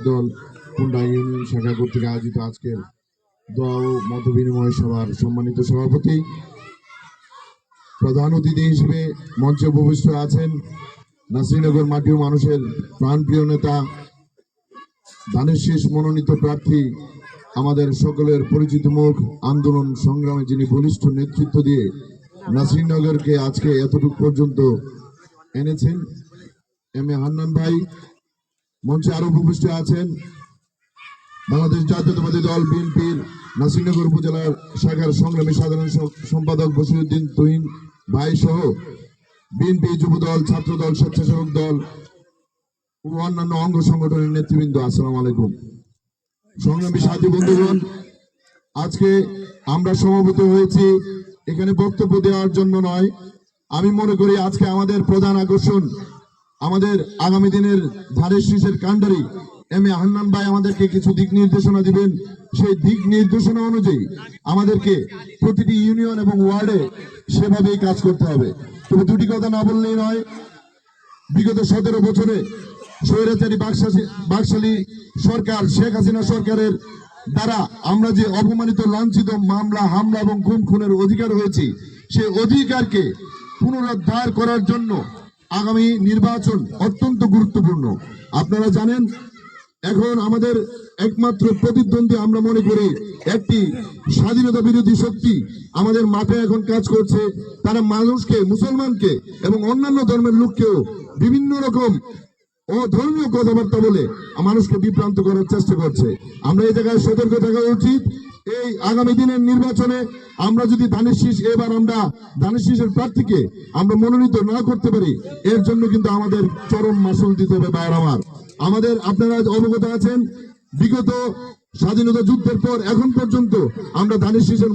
দল কুন্ডা ইউনিয়ন শাখা কর্তৃক আয়োজিত আজকের দোয়া ও মত বিনিময় সভার সম্মানিত সভাপতি, প্রধান অতিথি হিসেবে মঞ্চে উপবিষ্ট আছেন নাসিরনগর মাটি ও মানুষের প্রাণপ্রিয় নেতা, ধানের শীষ মনোনীত প্রার্থী, আমাদের সকলের পরিচিত মুখ, আন্দোলন সংগ্রামে যিনি বলিষ্ঠ নেতৃত্ব দিয়ে নাসিরনগরকে আজকে এতটুকু পর্যন্ত এনেছেন, এম এ হান্নান ভাই। মঞ্চে আরো উপবিষ্ট আছেন বাংলাদেশ জাতীয়তাবাদী দল বিএনপির নাসিরনগর উপজেলার শাখার সংগ্রামী সাধারণ সম্পাদক বসিরউদ্দিন তুহিন ভাই সহ বিএনপি যুবদল, ছাত্রদল, স্বেচ্ছাসেবক দল ও অন্যান্য অঙ্গ সংগঠনের নেতৃবৃন্দ, আসসালামু আলাইকুম। সংগ্রামী সাথী বন্ধুগণ, আজকে আমরা সমবেত হয়েছি এখানে বক্তব্য দেওয়ার জন্য নয়। আমি মনে করি আজকে আমাদের প্রধান আকর্ষণ আমাদের আগামী দিনের ধানের শীষের কাণ্ডারি এম এ হান্নান ভাই আমাদেরকে কিছু দিক নির্দেশনা দিবেন। সেই দিক নির্দেশনা অনুযায়ী আমাদেরকে প্রতিটি ইউনিয়ন এবং ওয়ার্ডে সেভাবেই কাজ করতে হবে। তবে দুটি কথা না বললেই নয়, বিগত 17 বছরে স্বৈরাচারী বাকশালী সরকার, শেখ হাসিনা সরকারের দ্বারা আমরা যে অপমানিত, লাঞ্ছিত, মামলা, হামলা এবং খুনের অধিকার হয়েছি, সেই অধিকারকে পুনরুদ্ধার করার জন্য আগামী নির্বাচন অত্যন্ত গুরুত্বপূর্ণ। আপনারা জানেন এখন আমাদের একমাত্র প্রতিদ্বন্দ্বী আমরা মনে করি একটি স্বাধীনতা বিরোধী শক্তি আমাদের মাঠে এখন কাজ করছে। তারা মানুষকে, মুসলমানকে এবং অন্যান্য ধর্মের লোককেও বিভিন্ন রকম ধর্মীয় কথাবার্তা বলে মানুষকে বিভ্রান্ত করার চেষ্টা করছে। আমরা এই জায়গায় সতর্ক থাকা উচিত। এই আগামী দিনের নির্বাচনে আমরা যদি ধানের শীষ, এবার আমরা ধানের শীষের প্রার্থীকে আমরা মনোনীত না করতে পারি, এর জন্য কিন্তু আমাদের চরম মাসুল দিতে হবে। ভাইয়ের আমার, আপনারা অবগত আছেন বিগত স্বাধীনতা যুদ্ধের পর এখন পর্যন্ত আমরা ধানের শীষের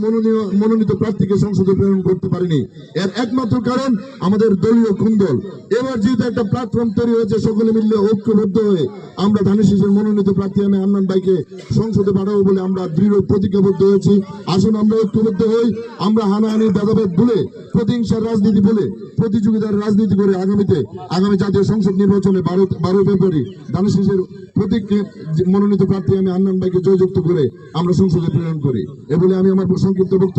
মনোনীত প্রার্থীকে সংসদে প্রেরণ করতে পারিনি। এর একমাত্র কারণ আমাদের দলীয় কুন্দল। এবার যেহেতু একটা প্ল্যাটফর্ম তৈরি হয়েছে, সকলে মিলে ঐক্যবদ্ধ হয়ে আমরা ধানের শীষের মনোনীত প্রার্থী এম এ হান্নান ভাইকে সংসদে পাঠাবো বলে আমরা দৃঢ় প্রতিজ্ঞাবদ্ধ হয়েছি। আসুন আমরা ঐক্যবদ্ধ হই। আমরা হানাহানি, ভেদাভেদ ভুলে, প্রতিহিংসার রাজনীতি বলে, প্রতিযোগিতার রাজনীতি করে আগামী জাতীয় সংসদ নির্বাচনে 12 ফেব্রুয়ারি ধানের শীষের মনোনীত প্রার্থী এম এ হান্নান ভাইকে জয়যুক্ত করে আমরা সংসদে প্রেরণ করি। এ বলে আমি আমার সংক্ষিপ্ত বক্তব্য